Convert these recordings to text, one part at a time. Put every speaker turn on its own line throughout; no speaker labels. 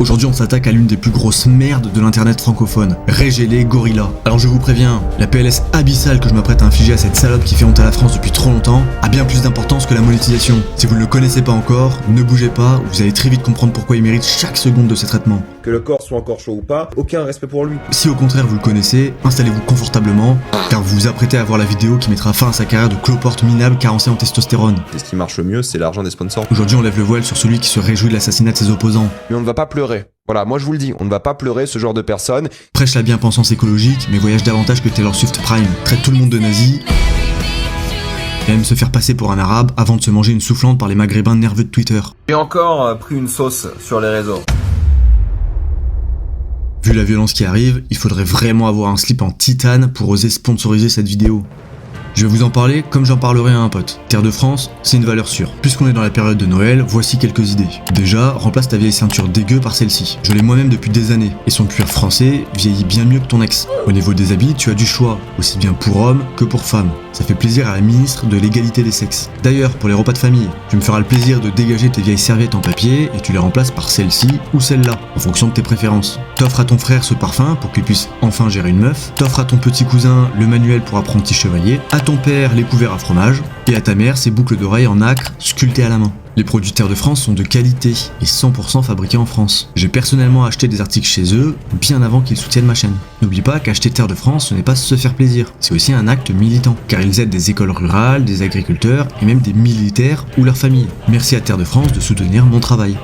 Aujourd'hui on s'attaque à l'une des plus grosses merdes de l'internet francophone, Regele Gorilla. Alors je vous préviens, la PLS abyssale que je m'apprête à infliger à cette salope qui fait honte à la France depuis trop longtemps a bien plus d'importance que la monétisation. Si vous ne le connaissez pas encore, ne bougez pas, vous allez très vite comprendre pourquoi il mérite chaque seconde de ces traitements.
Que le corps soit encore chaud ou pas, aucun respect pour lui.
Si au contraire vous le connaissez, installez-vous confortablement, car vous vous apprêtez à voir la vidéo qui mettra fin à sa carrière de cloporte minable carencé en testostérone.
Et ce qui marche le mieux, c'est l'argent des sponsors.
Aujourd'hui on lève le voile sur celui qui se réjouit de l'assassinat de ses opposants.
Mais on ne va pas pleurer. Voilà, moi je vous le dis, on ne va pas pleurer ce genre de personnes.
Prêche la bien-pensance écologique, mais voyage davantage que Taylor Swift Prime. Traite tout le monde de nazi. Et aime se faire passer pour un arabe avant de se manger une soufflante par les maghrébins nerveux de Twitter.
J'ai encore pris une sauce sur les réseaux.
Vu la violence qui arrive, il faudrait vraiment avoir un slip en titane pour oser sponsoriser cette vidéo. Je vais vous en parler comme j'en parlerai à un pote. Terre de France, c'est une valeur sûre. Puisqu'on est dans la période de Noël, voici quelques idées. Déjà, remplace ta vieille ceinture dégueu par celle-ci. Je l'ai moi-même depuis des années, et son cuir français vieillit bien mieux que ton ex. Au niveau des habits, tu as du choix, aussi bien pour hommes que pour femmes. Ça fait plaisir à la ministre de l'égalité des sexes. D'ailleurs, pour les repas de famille, tu me feras le plaisir de dégager tes vieilles serviettes en papier et tu les remplaces par celle-ci ou celle-là, en fonction de tes préférences. T'offres à ton frère ce parfum pour qu'il puisse enfin gérer une meuf. T'offres à ton petit cousin le manuel pour apprenti chevalier. À ton père les couverts à fromage. Et à ta mère ses boucles d'oreilles en nacre sculptées à la main. Les produits Terre de France sont de qualité et 100% fabriqués en France. J'ai personnellement acheté des articles chez eux bien avant qu'ils soutiennent ma chaîne. N'oublie pas qu'acheter Terre de France, ce n'est pas se faire plaisir, c'est aussi un acte militant, car ils aident des écoles rurales, des agriculteurs et même des militaires ou leurs familles. Merci à Terre de France de soutenir mon travail.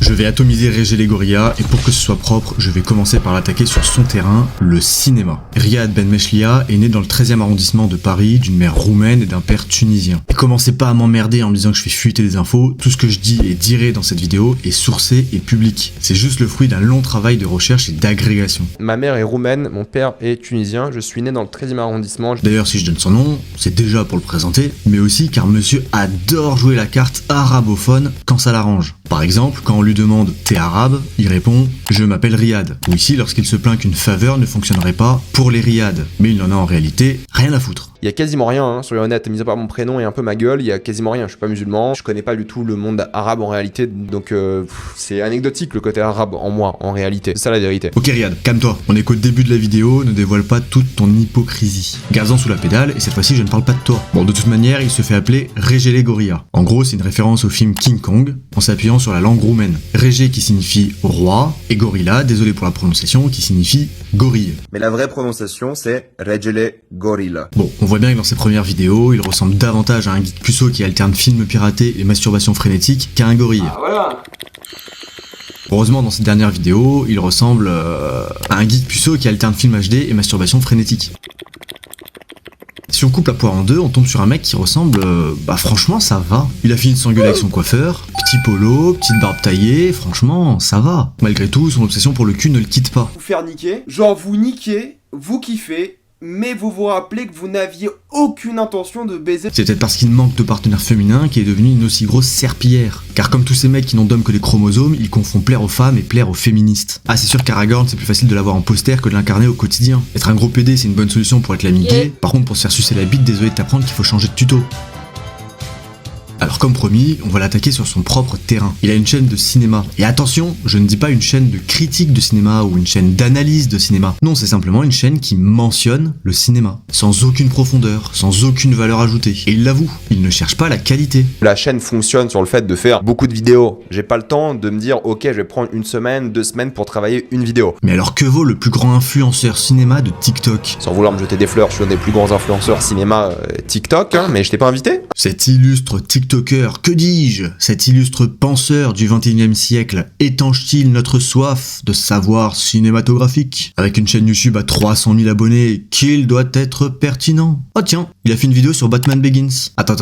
Je vais atomiser Regele Gorilla et pour que ce soit propre, je vais commencer par l'attaquer sur son terrain, le cinéma. Riyad Ben Mechlia est né dans le 13e arrondissement de Paris d'une mère roumaine et d'un père tunisien. Et commencez pas à m'emmerder en me disant que je fais fuiter des infos, tout ce que je dis et dirai dans cette vidéo est sourcé et public. C'est juste le fruit d'un long travail de recherche et d'agrégation.
Ma mère est roumaine, mon père est tunisien, je suis né dans le 13e arrondissement.
D'ailleurs si je donne son nom, c'est déjà pour le présenter, mais aussi car monsieur adore jouer la carte arabophone quand ça l'arrange. Par exemple, quand on lui demande « t'es arabe ?», il répond « je m'appelle Riyad ». Ou ici, lorsqu'il se plaint qu'une faveur ne fonctionnerait pas pour les Riyad. Mais il n'en a en réalité rien à foutre.
Il y a quasiment rien, hein, soyons honnêtes, mis à part mon prénom et un peu ma gueule, il y a quasiment rien, je suis pas musulman, je connais pas du tout le monde arabe en réalité, donc c'est anecdotique le côté arabe en moi, en réalité, c'est ça la vérité.
Ok Riyad, calme-toi, on est qu'au début de la vidéo, ne dévoile pas toute ton hypocrisie. Garde-en sous la pédale, et cette fois-ci je ne parle pas de toi. Bon, de toute manière, il se fait appeler Regele Gorilla. En gros, c'est une référence au film King Kong, en s'appuyant sur la langue roumaine. Regé qui signifie roi, et Gorilla, désolé pour la prononciation, qui signifie gorille.
Mais la vraie prononciation, c'est Regele Gorilla.
Bon, on voit bien que dans ses premières vidéos, il ressemble davantage à un geek puceau qui alterne films piratés et masturbation frénétique qu'à un gorille.
Ah voilà.
Heureusement, dans ses dernières vidéos, il ressemble à un geek puceau qui alterne film HD et masturbation frénétique. Si on coupe la poire en deux, on tombe sur un mec qui ressemble, franchement ça va. Il a fini de s'engueuler avec son coiffeur, petit polo, petite barbe taillée, franchement ça va. Malgré tout, son obsession pour le cul ne le quitte pas.
Vous faire niquer, genre vous niquez, vous kiffez, mais vous vous rappelez que vous n'aviez aucune intention de baiser.
C'est peut-être parce qu'il manque de partenaire féminin qu'il est devenu une aussi grosse serpillière. Car comme tous ces mecs qui n'ont d'hommes que les chromosomes, il confond plaire aux femmes et plaire aux féministes. Ah c'est sûr qu'Aragorn c'est plus facile de l'avoir en poster que de l'incarner au quotidien. Être un gros PD c'est une bonne solution pour être l'amigué, par contre pour se faire sucer la bite, désolé de t'apprendre qu'il faut changer de tuto. Alors comme promis, on va l'attaquer sur son propre terrain. Il a une chaîne de cinéma. Et attention, je ne dis pas une chaîne de critique de cinéma ou une chaîne d'analyse de cinéma. Non, c'est simplement une chaîne qui mentionne le cinéma. Sans aucune profondeur, sans aucune valeur ajoutée. Et il l'avoue, il ne cherche pas la qualité.
La chaîne fonctionne sur le fait de faire beaucoup de vidéos. J'ai pas le temps de me dire ok je vais prendre une semaine, 2 semaines pour travailler une vidéo.
Mais alors que vaut le plus grand influenceur cinéma de TikTok?
Sans vouloir me jeter des fleurs, je suis un des plus grands influenceurs cinéma TikTok, hein, mais je t'ai pas invité.
Cet illustre TikToker, que dis-je, cet illustre penseur du 21e siècle, étanche-t-il notre soif de savoir cinématographique? Avec une chaîne YouTube à 300 000 abonnés, qu'il doit être pertinent. Oh tiens, il a fait une vidéo sur Batman Begins. Attends,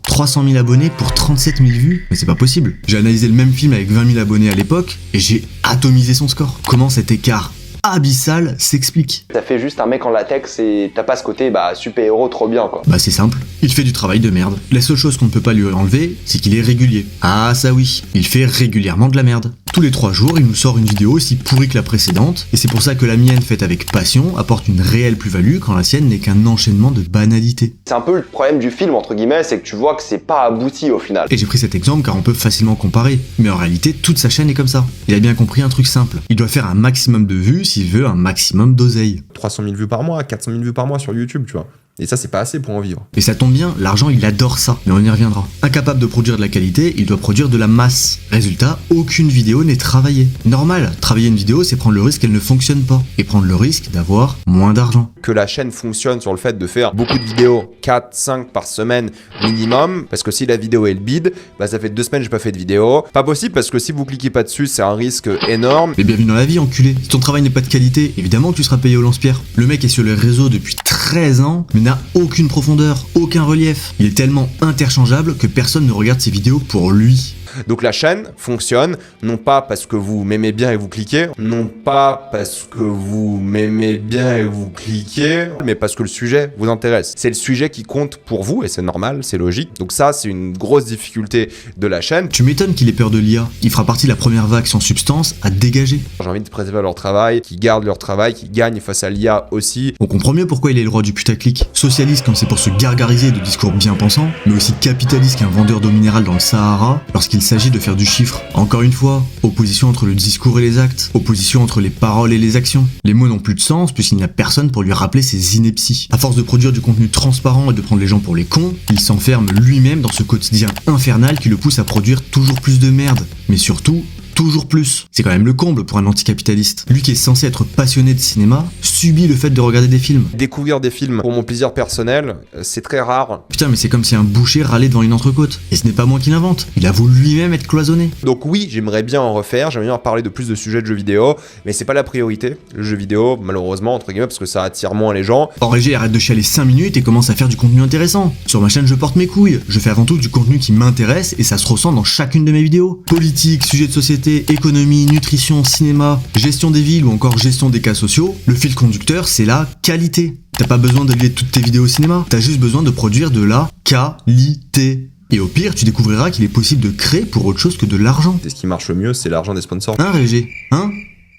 300 000 abonnés pour 37 000 vues? Mais c'est pas possible. J'ai analysé le même film avec 20 000 abonnés à l'époque, et j'ai atomisé son score. Comment cet écart abyssal s'explique?
T'as fait juste un mec en latex et t'as pas ce côté super héros trop bien quoi.
Bah c'est simple, il fait du travail de merde. La seule chose qu'on ne peut pas lui enlever, c'est qu'il est régulier. Ah ça oui, il fait régulièrement de la merde. Tous les 3 jours, il nous sort une vidéo aussi pourrie que la précédente, et c'est pour ça que la mienne, faite avec passion, apporte une réelle plus-value quand la sienne n'est qu'un enchaînement de banalités.
C'est un peu le problème du film, entre guillemets, c'est que tu vois que c'est pas abouti au final.
Et j'ai pris cet exemple car on peut facilement comparer, mais en réalité, toute sa chaîne est comme ça. Il a bien compris un truc simple, il doit faire un maximum de vues s'il veut un maximum d'oseille.
300 000 vues par mois, 400 000 vues par mois sur YouTube, tu vois. Et ça, c'est pas assez pour en vivre.
Et ça tombe bien, l'argent il adore ça, mais on y reviendra. Incapable de produire de la qualité, il doit produire de la masse. Résultat, aucune vidéo n'est travaillée. Normal, travailler une vidéo c'est prendre le risque qu'elle ne fonctionne pas, et prendre le risque d'avoir moins d'argent.
Que la chaîne fonctionne sur le fait de faire beaucoup de vidéos, 4, 5 par semaine minimum, parce que si la vidéo est le bide, bah ça fait 2 semaines que j'ai pas fait de vidéo. Pas possible parce que si vous cliquez pas dessus, c'est un risque énorme.
Mais bienvenue dans la vie, enculé. Si ton travail n'est pas de qualité, évidemment que tu seras payé au lance-pierre. Le mec est sur les réseaux depuis 13 ans, mais n'a aucune profondeur, aucun relief. Il est tellement interchangeable que personne ne regarde ses vidéos pour lui.
Donc la chaîne fonctionne, non pas parce que vous m'aimez bien et vous cliquez, non pas parce que vous m'aimez bien et vous cliquez, mais parce que le sujet vous intéresse. C'est le sujet qui compte pour vous, et c'est normal, c'est logique. Donc ça, c'est une grosse difficulté de la chaîne.
Tu m'étonnes qu'il ait peur de l'IA. Il fera partie de la première vague sans substance à dégager.
J'ai envie de préserver leur travail, qu'ils gardent leur travail, qu'ils gagnent face à l'IA aussi.
On comprend mieux pourquoi il est le roi du putaclic. Socialiste quand c'est pour se gargariser de discours bien pensants, mais aussi capitaliste qu'un vendeur d'eau minérale dans le Sahara lorsqu'il s'agit de faire du chiffre. Encore une fois, opposition entre le discours et les actes, opposition entre les paroles et les actions. Les mots n'ont plus de sens puisqu'il n'y a personne pour lui rappeler ses inepties. À force de produire du contenu transparent et de prendre les gens pour les cons, il s'enferme lui-même dans ce quotidien infernal qui le pousse à produire toujours plus de merde. Mais surtout, toujours plus. C'est quand même le comble pour un anticapitaliste. Lui qui est censé être passionné de cinéma, subit le fait de regarder des films.
Découvrir des films pour mon plaisir personnel, c'est très rare.
Putain, mais c'est comme si un boucher râlait devant une entrecôte. Et ce n'est pas moi qui l'invente. Il avoue lui-même être cloisonné.
Donc oui, j'aimerais bien en refaire, j'aimerais bien en parler de plus de sujets de jeux vidéo, mais c'est pas la priorité, le jeu vidéo, malheureusement, entre guillemets, parce que ça attire moins les gens.
Or, Régé arrête de chialer 5 minutes et commence à faire du contenu intéressant. Sur ma chaîne, je porte mes couilles. Je fais avant tout du contenu qui m'intéresse et ça se ressent dans chacune de mes vidéos. Politique, sujet de société, économie, nutrition, cinéma, gestion des villes ou encore gestion des cas sociaux, le fil conducteur, c'est la qualité. T'as pas besoin d'allier toutes tes vidéos au cinéma, t'as juste besoin de produire de la qualité. Et au pire, tu découvriras qu'il est possible de créer pour autre chose que de l'argent.
Et ce qui marche le mieux, c'est l'argent des sponsors.
Hein, Régé? Hein?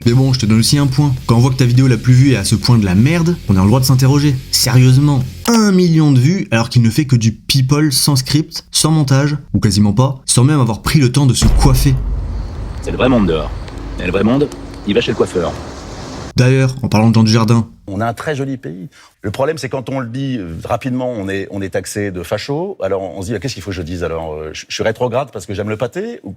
Mais bon, je te donne aussi un point. Quand on voit que ta vidéo la plus vue est à ce point de la merde, on a le droit de s'interroger. Sérieusement, 1 million de vues alors qu'il ne fait que du people sans script, sans montage, ou quasiment pas, sans même avoir pris le temps de se coiffer.
C'est le vrai monde dehors. Et le vrai monde, il va chez le coiffeur.
D'ailleurs, en parlant de Jean Dujardin,
on a un très joli pays. Le problème, c'est quand on le dit rapidement, on est taxé de facho. Alors on se dit, qu'est-ce qu'il faut que je dise? Alors, je suis rétrograde parce que j'aime le pâté? Ou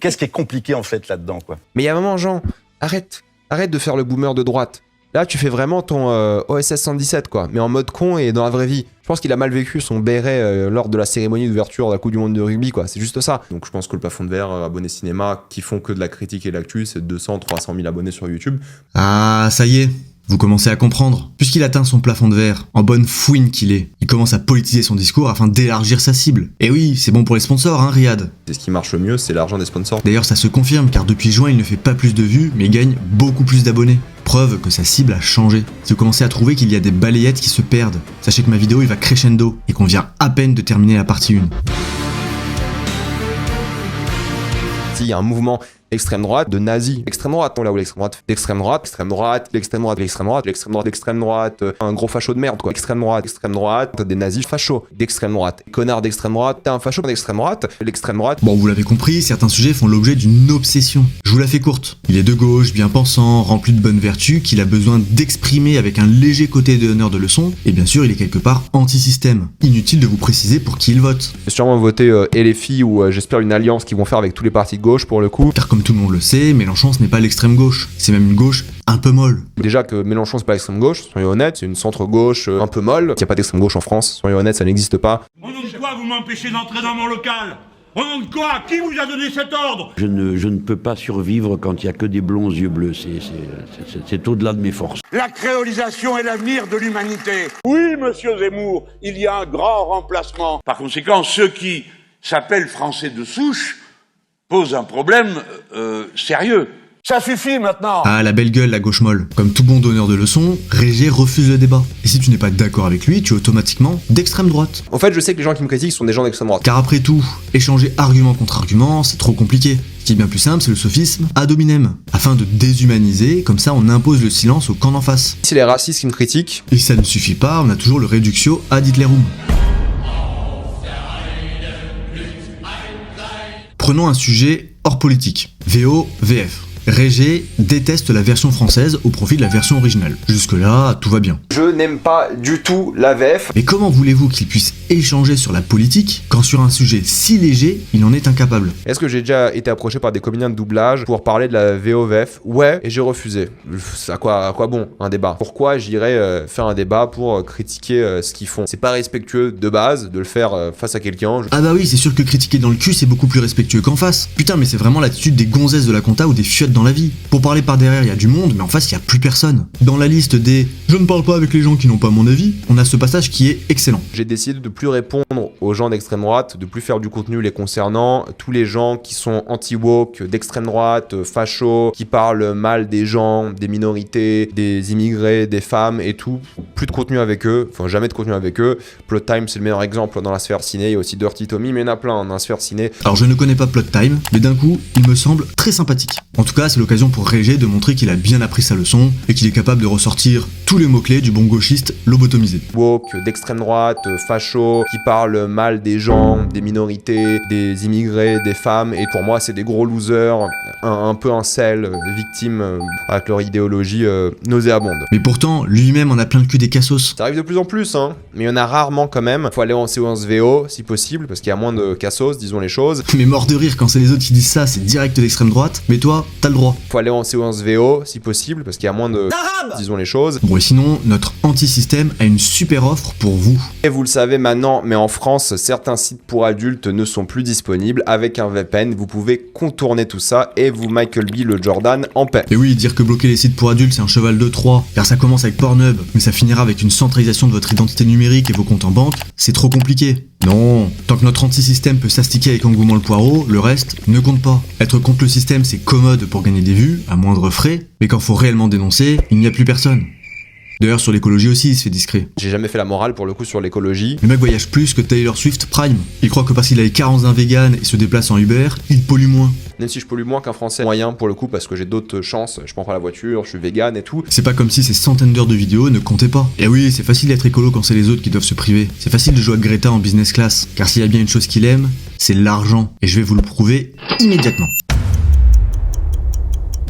qu'est-ce qui est compliqué en fait là-dedans, quoi?
Mais il y a un moment, Jean, arrête de faire le boomer de droite. Là, tu fais vraiment ton OSS 117, quoi, mais en mode con et dans la vraie vie. Je pense qu'il a mal vécu son béret lors de la cérémonie d'ouverture de la Coupe du Monde de rugby, quoi. C'est juste ça. Donc je pense que le plafond de verre, abonnés cinéma, qui font que de la critique et de l'actu, c'est 200-300 000 abonnés sur YouTube.
ah, ça y est, vous commencez à comprendre. Puisqu'il atteint son plafond de verre, en bonne fouine qu'il est, il commence à politiser son discours afin d'élargir sa cible. Et oui, c'est bon pour les sponsors, hein, Riyad.
Et ce qui marche le mieux, c'est l'argent des sponsors.
D'ailleurs, ça se confirme car depuis juin, il ne fait pas plus de vues, mais gagne beaucoup plus d'abonnés. Preuve que sa cible a changé. Si vous commencez à trouver qu'il y a des balayettes qui se perdent, sachez que ma vidéo il va crescendo et qu'on vient à peine de terminer la partie 1.
S'il y a un mouvement extrême droite de nazis, extrême droite, non là où l'extrême droite, l'extrême droite, l'extrême droite, l'extrême droite, l'extrême droite, l'extrême droite, l'extrême droite, un gros facho de merde quoi, extrême droite, t'as des nazis fachos, d'extrême droite, connard d'extrême droite, t'as un facho d'extrême droite, l'extrême droite.
Bon, vous l'avez compris, certains sujets font l'objet d'une obsession. Je vous la fais courte. Il est de gauche, bien pensant, rempli de bonnes vertus, qu'il a besoin d'exprimer avec un léger côté de honneur de leçon, et bien sûr, il est quelque part anti-système. Inutile de vous préciser pour qui il vote.
J'ai sûrement voté LFI ou j'espère une alliance qu'ils vont faire avec tous les partis de gauche pour le coup.
Car comme tout le monde le sait, Mélenchon ce n'est pas l'extrême gauche, c'est même une gauche un peu molle.
Déjà que Mélenchon c'est pas l'extrême gauche, soyons honnêtes, c'est une centre-gauche un peu molle. Il n'y a pas d'extrême gauche en France, soyons honnêtes, ça n'existe pas.
Au nom de quoi vous m'empêchez d'entrer dans mon local? Au nom de quoi? Qui vous a donné cet ordre?
Je ne peux pas survivre quand il n'y a que des blonds aux yeux bleus. C'est au-delà de mes forces.
La créolisation est l'avenir de l'humanité. Oui, monsieur Zemmour, il y a un grand remplacement. Par conséquent, ceux qui s'appellent français de souche posent un problème sérieux. Ça suffit maintenant.
Ah, la belle gueule, la gauche molle. Comme tout bon donneur de leçons, Régé refuse le débat. Et si tu n'es pas d'accord avec lui, tu es automatiquement d'extrême droite.
En fait, je sais que les gens qui me critiquent sont des gens d'extrême droite.
Car après tout, échanger argument contre argument, c'est trop compliqué. Ce qui est bien plus simple, c'est le sophisme ad hominem, afin de déshumaniser, comme ça on impose le silence au camp d'en face.
Si c'est les racistes qui me critiquent,
Et ça ne suffit pas, on a toujours le reductio ad Hitlerum. Prenons un sujet hors politique. VO, VF. Régé déteste la version française au profit de la version originale. Jusque-là, tout va bien.
Je n'aime pas du tout la VF.
Mais comment voulez-vous qu'il puisse échanger sur la politique quand sur un sujet si léger, il en est incapable?
est-ce que j'ai déjà été approché par des comédiens de doublage pour parler de la VO-VF? Ouais, et j'ai refusé. À quoi bon un débat? Pourquoi j'irais faire un débat pour critiquer ce qu'ils font? C'est pas respectueux de base de le faire face à quelqu'un.
Ah bah oui, c'est sûr que critiquer dans le cul, c'est beaucoup plus respectueux qu'en face. Putain, mais c'est vraiment l'attitude des gonzesses de la compta ou des fiottes dans la vie. Pour parler par derrière, il y a du monde, mais en face, il y a plus personne. Dans la liste des « je ne parle pas avec les gens qui n'ont pas mon avis », on a ce passage qui est excellent.
J'ai décidé de plus répondre aux gens d'extrême droite, de plus faire du contenu les concernant, tous les gens qui sont anti-woke, d'extrême droite, fachos, qui parlent mal des gens, des minorités, des immigrés, des femmes et tout. Plus de contenu avec eux, enfin jamais de contenu avec eux. Plot Time, c'est le meilleur exemple dans la sphère ciné, il y a aussi Dirty Tommy, mais il y en a plein dans la sphère ciné.
Alors je ne connais pas Plot Time, mais d'un coup, il me semble très sympathique. En tout cas, c'est l'occasion pour Régé de montrer qu'il a bien appris sa leçon et qu'il est capable de ressortir tous les mots-clés du bon gauchiste lobotomisé.
Woke, d'extrême droite, fachos, qui parlent mal des gens, des minorités, des immigrés, des femmes, et pour moi c'est des gros losers, un peu incel, victimes avec leur idéologie nauséabonde.
Mais pourtant, lui-même en a plein le cul des cassos.
Ça arrive de plus en plus, hein, mais il y en a rarement quand même. Faut aller en séance VO si possible, parce qu'il y a moins de cassos, disons les choses.
Mais mort de rire quand c'est les autres qui disent ça, c'est direct d'extrême droite, mais toi, t'as le droit.
Faut aller en séance VO si possible, parce qu'il y a moins de disons les choses.
Bon et sinon, notre anti-système a une super offre pour vous.
Et vous le savez maintenant, mais en France, certains sites pour adultes ne sont plus disponibles. Avec un VPN, vous pouvez contourner tout ça et vous Michael B. le Jordan en paix.
Et oui, dire que bloquer les sites pour adultes c'est un cheval de Troie, car ça commence avec Pornhub, mais ça finira avec une centralisation de votre identité numérique et vos comptes en banque, c'est trop compliqué. Non, tant que notre anti-système peut s'astiquer avec engouement le poireau, le reste ne compte pas. Être contre le système c'est commode pour gagner des vues, à moindre frais, mais quand faut réellement dénoncer, il n'y a plus personne. D'ailleurs sur l'écologie aussi il se fait discret.
J'ai jamais fait la morale pour le coup sur l'écologie.
Le mec voyage plus que Taylor Swift Prime. Il croit que parce qu'il a les carences d'un vegan et se déplace en Uber, il pollue moins.
Même si je pollue moins qu'un Français moyen pour le coup parce que j'ai d'autres chances, je prends pas la voiture, je suis vegan et tout.
C'est pas comme si ces centaines d'heures de vidéos ne comptaient pas. Et oui, c'est facile d'être écolo quand c'est les autres qui doivent se priver. C'est facile de jouer à Greta en business class, car s'il y a bien une chose qu'il aime, c'est l'argent. Et je vais vous le prouver immédiatement.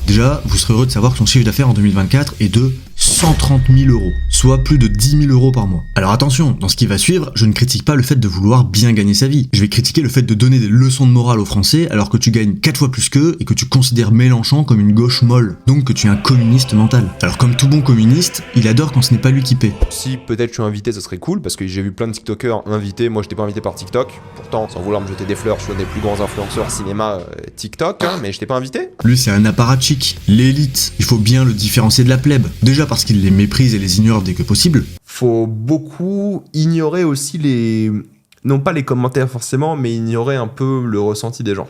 Déjà, vous serez heureux de savoir que son chiffre d'affaires en 2024 est de 130 000 euros, soit plus de 10 000 euros par mois. Alors attention, dans ce qui va suivre, je ne critique pas le fait de vouloir bien gagner sa vie. Je vais critiquer le fait de donner des leçons de morale aux Français alors que tu gagnes 4 fois plus qu'eux et que tu considères Mélenchon comme une gauche molle, donc que tu es un communiste mental. Alors comme tout bon communiste, il adore quand ce n'est pas lui qui paie.
Si peut-être je suis invité, ça serait cool parce que j'ai vu plein de TikTokers invités. Moi, j'étais pas invité par TikTok. Pourtant, sans vouloir me jeter des fleurs, je suis un des plus grands influenceurs cinéma TikTok, hein, mais j'étais pas invité.
Lui, c'est un apparatchik, l'élite. Il faut bien le différencier de la plèbe. Déjà parce qu'il les méprise et les ignore dès que possible.
Faut beaucoup ignorer aussi les... Non pas les commentaires forcément, mais ignorer un peu le ressenti des gens.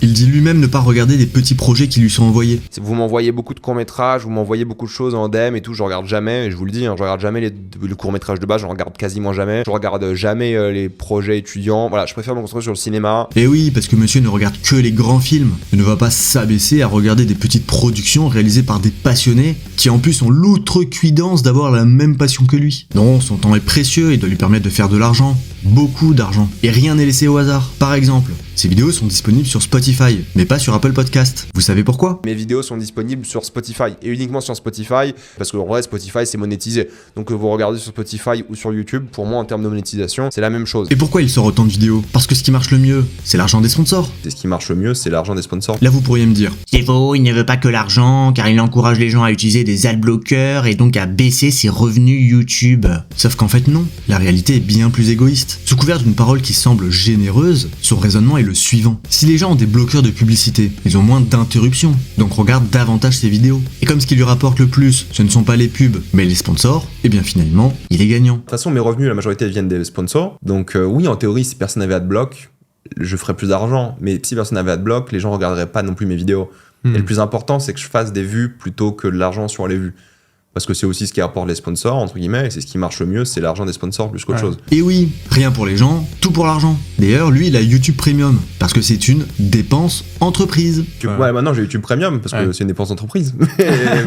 Il dit lui-même ne pas regarder des petits projets qui lui sont envoyés.
Vous m'envoyez beaucoup de courts-métrages, vous m'envoyez beaucoup de choses en DM et tout, je regarde jamais, et je vous le dis, hein, je regarde jamais le court-métrage de base, je regarde quasiment jamais, je regarde jamais les projets étudiants, voilà, je préfère me concentrer sur le cinéma.
Et oui, parce que monsieur ne regarde que les grands films, il ne va pas s'abaisser à regarder des petites productions réalisées par des passionnés, qui en plus ont l'outrecuidance d'avoir la même passion que lui. Non, son temps est précieux et doit lui permettre de faire de l'argent, beaucoup d'argent, et rien n'est laissé au hasard. Par exemple, ces vidéos sont disponibles sur Spotify, mais pas sur Apple Podcast. Vous savez pourquoi ?
Mes vidéos sont disponibles sur Spotify, et uniquement sur Spotify, parce que en vrai, Spotify, c'est monétisé. Donc vous regardez sur Spotify ou sur YouTube, pour moi, en termes de monétisation, c'est la même chose.
Et pourquoi il sort autant de vidéos ? Parce que ce qui marche le mieux, c'est l'argent des sponsors.
Et ce qui marche le mieux, c'est l'argent des sponsors.
Là, vous pourriez me dire,
c'est faux, il ne veut pas que l'argent, car il encourage les gens à utiliser des adblockers et donc à baisser ses revenus YouTube.
Sauf qu'en fait non, la réalité est bien plus égoïste. Sous couvert d'une parole qui semble généreuse, son raisonnement est le suivant. Si les gens ont des bloqueurs de publicité, ils ont moins d'interruptions, donc regardent davantage ses vidéos. Et comme ce qui lui rapporte le plus, ce ne sont pas les pubs, mais les sponsors, et bien finalement, il est gagnant.
De toute façon, mes revenus, la majorité viennent des sponsors. Donc oui, en théorie, si personne n'avait adblock, je ferais plus d'argent. Mais si personne n'avait adblock, les gens regarderaient pas non plus mes vidéos. Et le plus important, c'est que je fasse des vues plutôt que de l'argent sur les vues. Parce que c'est aussi ce qui apporte les sponsors, entre guillemets, et c'est ce qui marche le mieux, c'est l'argent des sponsors plus qu'autre chose.
Et oui, rien pour les gens, tout pour l'argent. D'ailleurs, lui, il a YouTube Premium, parce que c'est une dépense entreprise.
Ouais, maintenant j'ai YouTube Premium, parce que c'est une dépense d'entreprise.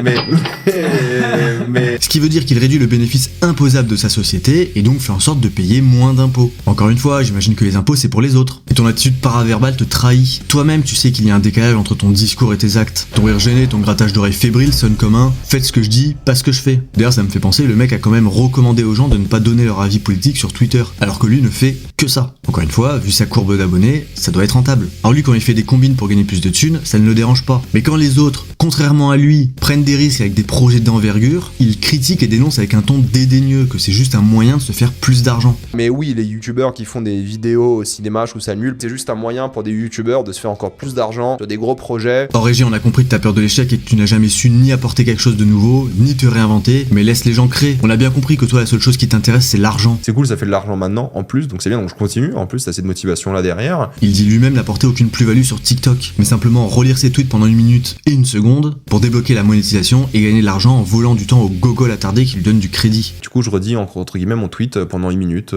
mais...
Ce qui veut dire qu'il réduit le bénéfice imposable de sa société, et donc fait en sorte de payer moins d'impôts. Encore une fois, j'imagine que les impôts, c'est pour les autres. Et ton attitude paraverbale te trahit. Toi-même, tu sais qu'il y a un décalage entre ton discours et tes actes. Ton rire gêné, ton grattage d'oreilles fébrile sonne comme un « faites ce que je dis, pas ce que je fais ». D'ailleurs, ça me fait penser, le mec a quand même recommandé aux gens de ne pas donner leur avis politique sur Twitter, alors que lui ne fait que ça. Encore une fois, vu sa courbe d'abonnés, ça doit être rentable. Alors lui, quand il fait des combines pour gagner plus de thunes, ça ne le dérange pas. Mais quand les autres, contrairement à lui, prennent des risques avec des projets d'envergure, il critique et dénonce avec un ton dédaigneux que c'est juste un moyen de se faire plus d'argent.
Mais oui, les youtubeurs qui font des vidéos au cinéma, je trouve ça nul. C'est juste un moyen pour des youtubeurs de se faire encore plus d'argent sur des gros projets.
Or Régis, on a compris que t'as peur de l'échec et que tu n'as jamais su ni apporter quelque chose de nouveau, ni te réinventer, mais laisse les gens créer. On a bien compris que toi, la seule chose qui t'intéresse, c'est l'argent.
C'est cool, ça fait de l'argent maintenant, en plus, donc c'est bien, donc je continue. En plus, t'as cette motivation là derrière.
Il dit lui-même n'apporter aucune plus-value sur TikTok, mais simplement relire ses tweets pendant 1 minute et 1 seconde pour débloquer la monétisation et gagner de l'argent en volant du temps au gogol attardé qui lui donne du crédit.
Du coup, je redis entre guillemets mon tweet pendant 1 minute,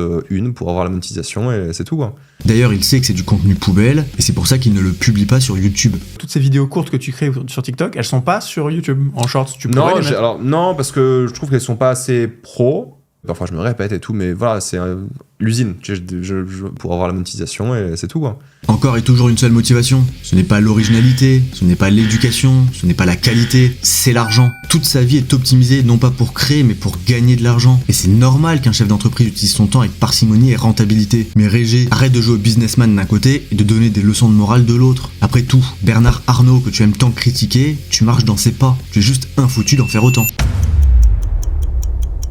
pour avoir la monétisation et c'est tout, quoi.
D'ailleurs, il sait que c'est du contenu poubelle et c'est pour ça qu'il ne le publie pas sur YouTube.
Toutes ces vidéos courtes que tu crées sur TikTok, elles sont pas sur YouTube en shorts. Tu pourrais les mettre.
Non, parce que je trouve qu'elles sont pas assez pro. Enfin, je me répète et tout, mais voilà, c'est l'usine pour avoir la monétisation et c'est tout, quoi.
Encore et toujours une seule motivation. Ce n'est pas l'originalité, ce n'est pas l'éducation, ce n'est pas la qualité, c'est l'argent. Toute sa vie est optimisée non pas pour créer, mais pour gagner de l'argent. Et c'est normal qu'un chef d'entreprise utilise son temps avec parcimonie et rentabilité. Mais Régé, arrête de jouer au businessman d'un côté et de donner des leçons de morale de l'autre. Après tout, Bernard Arnault, que tu aimes tant critiquer, tu marches dans ses pas. Tu es juste infoutu d'en faire autant.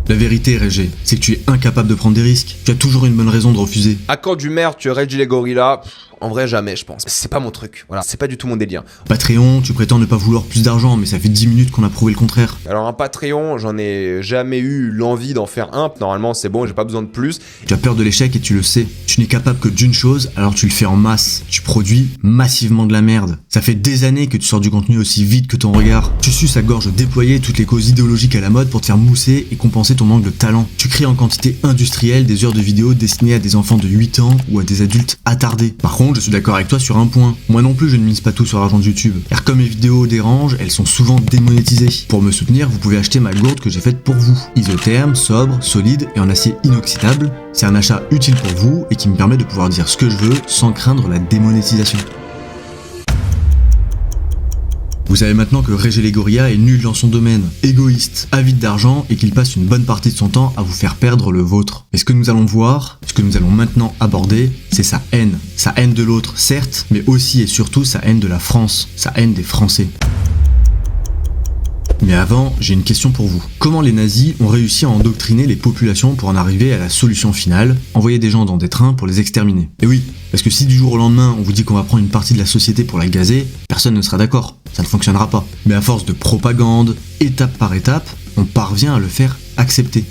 La vérité, Régé, c'est que tu es incapable de prendre des risques. Tu as toujours une bonne raison de refuser.
Accord du maire, tu Reggie les gorillas. En vrai, jamais, je pense. C'est pas mon truc. Voilà, c'est pas du tout mon délire.
Patreon, tu prétends ne pas vouloir plus d'argent, mais ça fait 10 minutes qu'on a prouvé le contraire.
Alors un Patreon, j'en ai jamais eu l'envie d'en faire un. Normalement, c'est bon, j'ai pas besoin de plus.
Tu as peur de l'échec et tu le sais. Tu n'es capable que d'une chose, alors tu le fais en masse. Tu produis massivement de la merde. Ça fait des années que tu sors du contenu aussi vite que ton regard. Tu suces à gorge déployée toutes les causes idéologiques à la mode pour te faire mousser et compenser ton manque de talent. Tu crées en quantité industrielle des heures de vidéos destinées à des enfants de 8 ans ou à des adultes attardés. Par contre, je suis d'accord avec toi sur un point. Moi non plus, je ne mise pas tout sur l'argent de YouTube. Car comme mes vidéos dérangent, elles sont souvent démonétisées. Pour me soutenir, vous pouvez acheter ma gourde que j'ai faite pour vous. Isotherme, sobre, solide et en acier inoxydable. C'est un achat utile pour vous et qui me permet de pouvoir dire ce que je veux sans craindre la démonétisation. Vous savez maintenant que Régé Legoria est nul dans son domaine, égoïste, avide d'argent et qu'il passe une bonne partie de son temps à vous faire perdre le vôtre. Et ce que nous allons voir, ce que nous allons maintenant aborder, c'est sa haine. Sa haine de l'autre, certes, mais aussi et surtout sa haine de la France, sa haine des Français. Mais avant, j'ai une question pour vous. Comment les nazis ont réussi à endoctriner les populations pour en arriver à la solution finale, envoyer des gens dans des trains pour les exterminer? Et oui, parce que si du jour au lendemain on vous dit qu'on va prendre une partie de la société pour la gazer, personne ne sera d'accord, ça ne fonctionnera pas. Mais à force de propagande, étape par étape, on parvient à le faire accepter.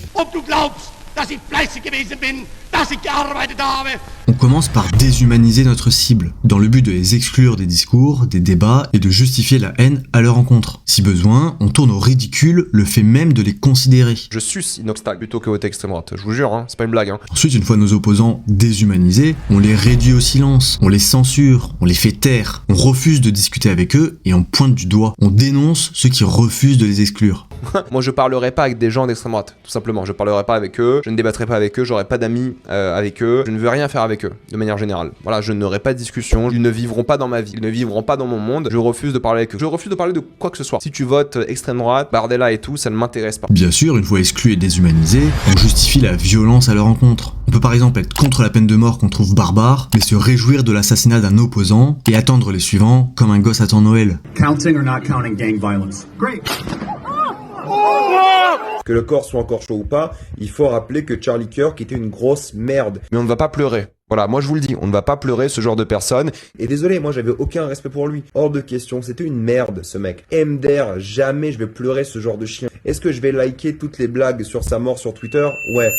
On commence par déshumaniser notre cible, dans le but de les exclure des discours, des débats et de justifier la haine à leur encontre. Si besoin, on tourne au ridicule le fait même de les considérer.
Je suce Inoxtag plutôt que voter extrême droite, je vous jure, hein, c'est pas une blague. Hein.
Ensuite, une fois nos opposants déshumanisés, on les réduit au silence, on les censure, on les fait taire, on refuse de discuter avec eux et on pointe du doigt. On dénonce ceux qui refusent de les exclure.
Moi je parlerai pas avec des gens d'extrême droite, tout simplement. Je parlerai pas avec eux, je ne débattrai pas avec eux, j'aurai pas d'amis avec eux, je ne veux rien faire avec eux, de manière générale. Voilà, je n'aurai pas de discussion, ils ne vivront pas dans ma vie, ils ne vivront pas dans mon monde, je refuse de parler avec eux. Je refuse de parler de quoi que ce soit. Si tu votes extrême droite, Bardella et tout, ça ne m'intéresse pas.
Bien sûr, une fois exclus et déshumanisés, on justifie la violence à leur encontre. On peut par exemple être contre la peine de mort qu'on trouve barbare, mais se réjouir de l'assassinat d'un opposant et attendre les suivants comme un gosse attend Noël.
Counting or not counting gang violence? Great.
Que le corps soit encore chaud ou pas, il faut rappeler que Charlie Kirk était une grosse merde.
Mais on ne va pas pleurer. Voilà, moi je vous le dis, on ne va pas pleurer ce genre de personne.
Et désolé, moi j'avais aucun respect pour lui. Hors de question, c'était une merde ce mec. MDR, jamais je vais pleurer ce genre de chien. Est-ce que je vais liker toutes les blagues sur sa mort sur Twitter? Ouais.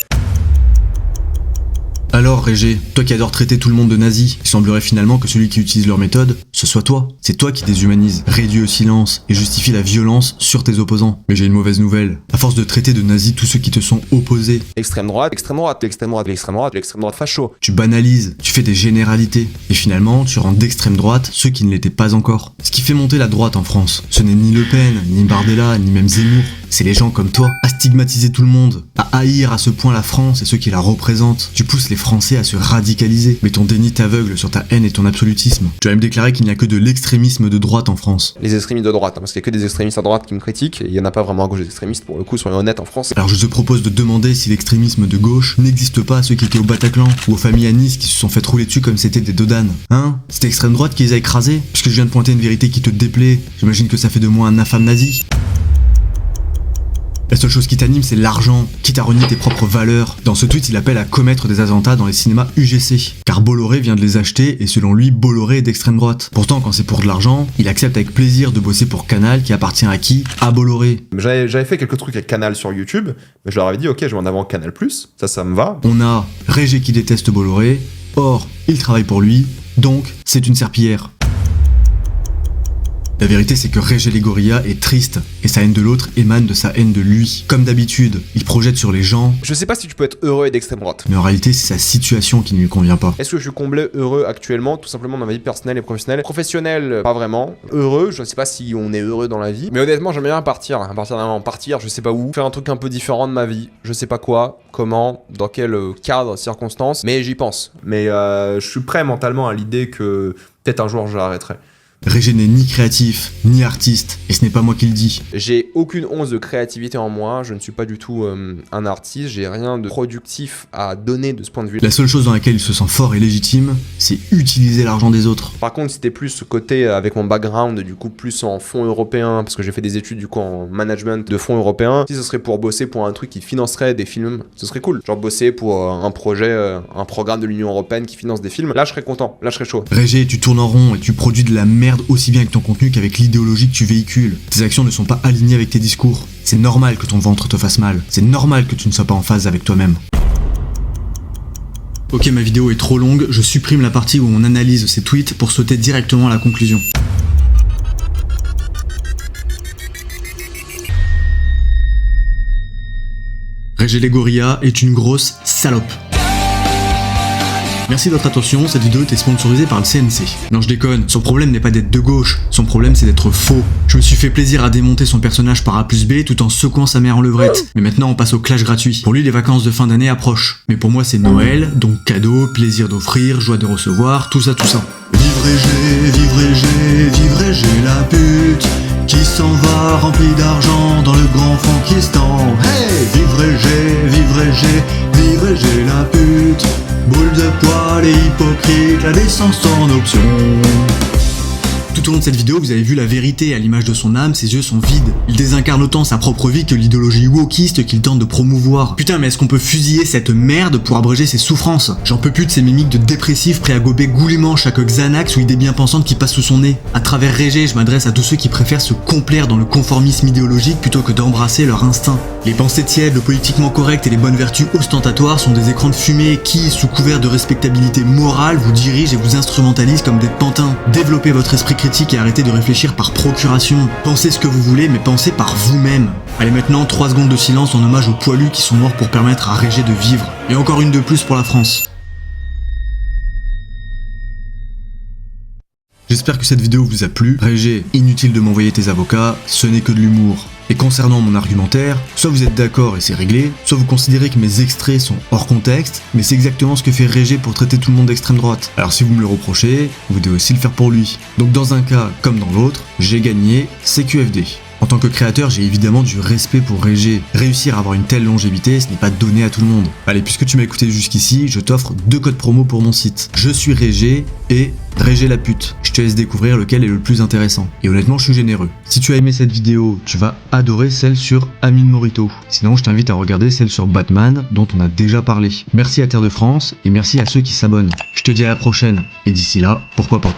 Alors Régé, toi qui adore traiter tout le monde de nazi, il semblerait finalement que celui qui utilise leur méthode, ce soit toi. C'est toi qui déshumanise, réduis au silence et justifie la violence sur tes opposants. Mais j'ai une mauvaise nouvelle. À force de traiter de nazis tous ceux qui te sont opposés,
L'extrême droite, l'extrême droite, l'extrême droite, l'extrême droite, l'extrême droite facho.
tu banalises, tu fais des généralités. Et finalement, tu rends d'extrême droite ceux qui ne l'étaient pas encore. Ce qui fait monter la droite en France, ce n'est ni Le Pen, ni Bardella, ni même Zemmour. C'est les gens comme toi, à stigmatiser tout le monde, à haïr à ce point la France et ceux qui la représentent. Tu pousses les Français à se radicaliser, mais ton déni t'aveugle sur ta haine et ton absolutisme. Tu as même déclaré qu'il n'y a que de l'extrémisme de droite en France.
Les extrémistes de droite, hein, parce qu'il y a que des extrémistes à droite qui me critiquent, et il y en a pas vraiment à gauche des extrémistes, pour le coup, soyons honnêtes en France.
Alors je te propose de demander si l'extrémisme de gauche n'existe pas à ceux qui étaient au Bataclan, ou aux familles à Nice qui se sont fait rouler dessus comme c'était des dodanes. Hein? C'était l'extrême droite qui les a écrasés? Puisque je viens de pointer une vérité qui te déplaît, j'imagine que ça fait de moi un infâme nazi. La seule chose qui t'anime, c'est l'argent, quitte à renier tes propres valeurs. Dans ce tweet, il appelle à commettre des attentats dans les cinémas UGC, car Bolloré vient de les acheter et selon lui, Bolloré est d'extrême droite. Pourtant, quand c'est pour de l'argent, il accepte avec plaisir de bosser pour Canal qui appartient à qui? À Bolloré.
J'avais fait quelques trucs avec Canal sur YouTube, mais je leur avais dit, ok, je vais en avant Canal+, ça me va.
On a Régé qui déteste Bolloré, or, il travaille pour lui, donc c'est une serpillière. La vérité, c'est que Régé Legoria est triste, et sa haine de l'autre émane de sa haine de lui. Comme d'habitude, il projette sur les gens.
Je sais pas si tu peux être heureux et d'extrême droite.
Mais en réalité, c'est sa situation qui ne lui convient pas.
Est-ce que je suis comblé heureux actuellement, tout simplement dans ma vie personnelle et professionnelle? Professionnelle, pas vraiment. Heureux, je ne sais pas si on est heureux dans la vie. Mais honnêtement, j'aimerais bien partir. À partir d'un moment, partir, je sais pas où. Faire un truc un peu différent de ma vie. Je sais pas quoi, comment, dans quel cadre, circonstances. Mais j'y pense. Mais je suis prêt mentalement à l'idée que peut-être un jour je l'arrêterai.
Régé n'est ni créatif, ni artiste, et ce n'est pas moi qui le dis.
J'ai aucune once de créativité en moi, je ne suis pas du tout un artiste, j'ai rien de productif à donner de ce point de vue.
La seule chose dans laquelle il se sent fort et légitime, c'est utiliser l'argent des autres.
Par contre, c'était plus ce côté avec mon background, du coup plus en fonds européens, parce que j'ai fait des études du coup en management de fonds européens. Si ce serait pour bosser pour un truc qui financerait des films, ce serait cool. Genre bosser pour un projet, un programme de l'Union Européenne qui finance des films, là je serais content, là je serais chaud.
Régé, tu tournes en rond et tu produis de la merde aussi bien avec ton contenu qu'avec l'idéologie que tu véhicules. Tes actions ne sont pas alignées avec tes discours. C'est normal que ton ventre te fasse mal. C'est normal que tu ne sois pas en phase avec toi-même. Ok, ma vidéo est trop longue, je supprime la partie où on analyse ces tweets pour sauter directement à la conclusion. Régé Legoria est une grosse salope. Merci de votre attention, cette vidéo était sponsorisée par le CNC. Non, je déconne, son problème n'est pas d'être de gauche, son problème c'est d'être faux. Je me suis fait plaisir à démonter son personnage par A plus B tout en secouant sa mère en levrette. Mais maintenant on passe au clash gratuit. Pour lui, les vacances de fin d'année approchent. Mais pour moi c'est Noël, donc cadeau, plaisir d'offrir, joie de recevoir, tout ça, tout ça. Vive Régé, vive Régé, vive Régé la pute qui s'en va rempli d'argent dans le grand Frankistan. Hey, vive Régé, vive Régé, vive Régé la pute. Boule de poil et hypocrite, la décence en option. Tout au long de cette vidéo, vous avez vu la vérité à l'image de son âme, ses yeux sont vides. Il désincarne autant sa propre vie que l'idéologie wokiste qu'il tente de promouvoir. Putain, mais est-ce qu'on peut fusiller cette merde pour abréger ses souffrances? J'en peux plus de ces mimiques de dépressif prêts à gober goulûment chaque Xanax ou idée bien pensante qui passe sous son nez. À travers Régé, je m'adresse à tous ceux qui préfèrent se complaire dans le conformisme idéologique plutôt que d'embrasser leur instinct. Les pensées tièdes, le politiquement correct et les bonnes vertus ostentatoires sont des écrans de fumée qui, sous couvert de respectabilité morale, vous dirigent et vous instrumentalisent comme des pantins. Développez votre esprit critique et arrêtez de réfléchir par procuration. Pensez ce que vous voulez, mais pensez par vous-même. Allez maintenant 3 secondes de silence en hommage aux poilus qui sont morts pour permettre à Régé de vivre. Et encore une de plus pour la France. J'espère que cette vidéo vous a plu. Régé, inutile de m'envoyer tes avocats, ce n'est que de l'humour. Et concernant mon argumentaire, soit vous êtes d'accord et c'est réglé, soit vous considérez que mes extraits sont hors contexte, mais c'est exactement ce que fait Régé pour traiter tout le monde d'extrême droite. Alors si vous me le reprochez, vous devez aussi le faire pour lui. Donc dans un cas comme dans l'autre, j'ai gagné, c'est QFD. En tant que créateur, j'ai évidemment du respect pour Régé. Réussir à avoir une telle longévité, ce n'est pas donné à tout le monde. Allez, puisque tu m'as écouté jusqu'ici, je t'offre 2 codes promo pour mon site. Je suis Régé et Régé la pute. Je te laisse découvrir lequel est le plus intéressant. Et honnêtement, je suis généreux. Si tu as aimé cette vidéo, tu vas adorer celle sur Amine Morito. Sinon, je t'invite à regarder celle sur Batman, dont on a déjà parlé. Merci à Terre de France et merci à ceux qui s'abonnent. Je te dis à la prochaine. Et d'ici là, pourquoi pas.